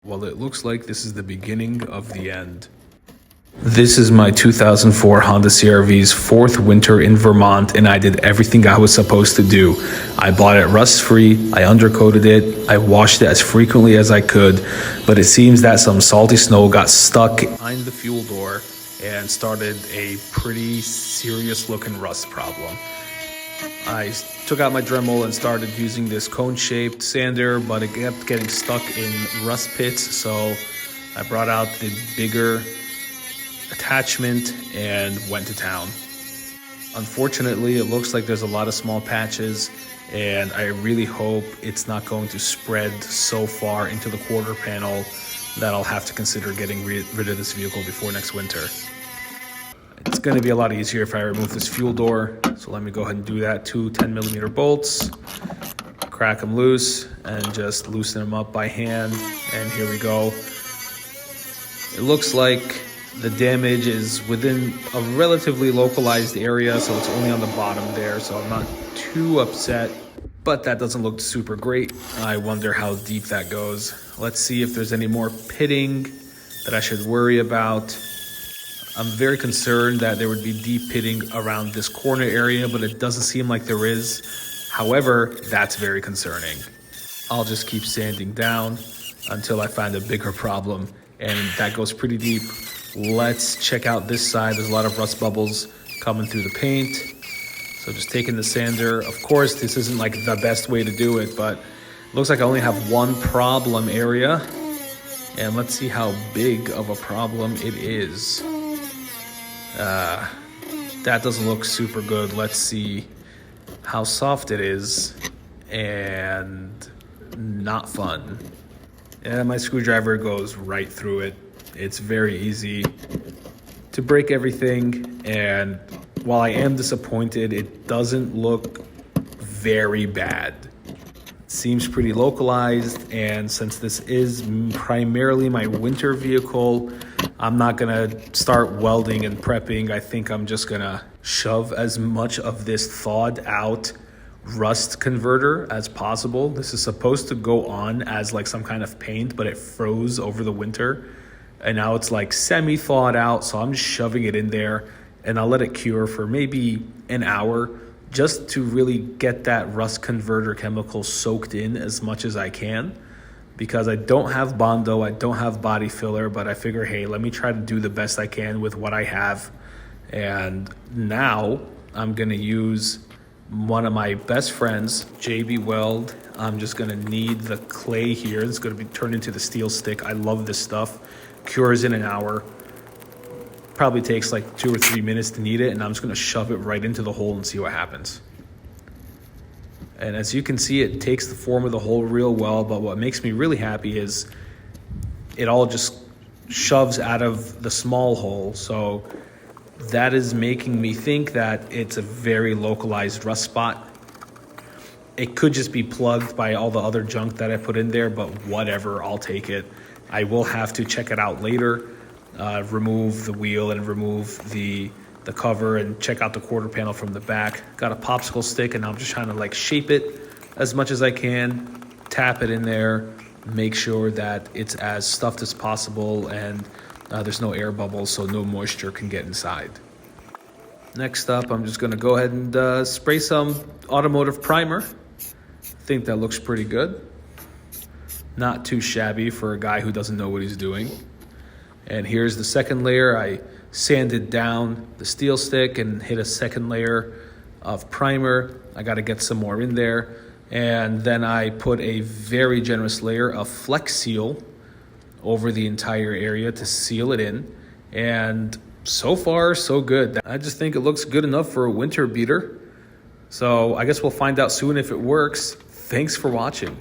Well, it looks like this is the beginning of the end. This is my 2004 Honda CR-V's fourth winter in Vermont, and I did everything I was supposed to do. I bought it rust-free, I undercoated it, I washed it as frequently as I could, but it seems that some salty snow got stuck behind the fuel door and started a pretty serious looking rust problem. I took out my Dremel and started using this cone-shaped sander, but it kept getting stuck in rust pits, so I brought out the bigger attachment and went to town. Unfortunately, it looks like there's a lot of small patches, and I really hope it's not going to spread so far into the quarter panel that I'll have to consider getting rid of this vehicle before next winter. It's going to be a lot easier if I remove this fuel door, so let me go ahead and do that. Two 10mm bolts, crack them loose, and just loosen them up by hand, and here we go. It looks like the damage is within a relatively localized area, so it's only on the bottom there, so I'm not too upset, but that doesn't look super great. I wonder how deep that goes. Let's see if there's any more pitting that I should worry about. I'm very concerned that there would be deep pitting around this corner area, but it doesn't seem like there is. However, that's very concerning. I'll just keep sanding down until I find a bigger problem, and that goes pretty deep. Let's check out this side. There's a lot of rust bubbles coming through the paint. So just taking the sander. Of course, this isn't like the best way to do it, but it looks like I only have one problem area. And let's see how big of a problem it is. That doesn't look super good. Let's see how soft it is. And not fun. And my screwdriver goes right through it. It's very easy to break everything, and while I am disappointed, it doesn't look very bad. It seems pretty localized, and since this is primarily my winter vehicle, I'm not gonna start welding and prepping. I think I'm just gonna shove as much of this thawed out rust converter as possible. This is supposed to go on as like some kind of paint, but it froze over the winter. And now it's like semi-thawed out, so I'm just shoving it in there, and I'll let it cure for maybe an hour just to really get that rust converter chemical soaked in as much as I can, because I don't have Bondo, I don't have body filler, but I figure, hey, let me try to do the best I can with what I have. And now I'm gonna use one of my best friends, JB Weld. I'm just gonna knead the clay here. It's gonna be turned into the steel stick. I love this stuff. Cures in an hour. Probably takes like 2 or 3 minutes to knead it, and I'm just gonna shove it right into the hole and see what happens. And as you can see, it takes the form of the hole real well, but what makes me really happy is it all just shoves out of the small hole. So that is making me think that it's a very localized rust spot. It could just be plugged by all the other junk that I put in there, but whatever, I'll take it. I will have to check it out later, remove the wheel and remove the cover and check out the quarter panel from the back. Got a popsicle stick, and I'm just trying to like shape it as much as I can, tap it in there, make sure that it's as stuffed as possible, and there's no air bubbles so no moisture can get inside. Next up, I'm just gonna go ahead and spray some automotive primer. I think that looks pretty good. Not too shabby for a guy who doesn't know what he's doing. And here's the second layer. I sanded down the steel stick and hit a second layer of primer. I got to get some more in there. And then I put a very generous layer of Flex Seal over the entire area to seal it in. And so far, so good. I just think it looks good enough for a winter beater. So I guess we'll find out soon if it works. Thanks for watching.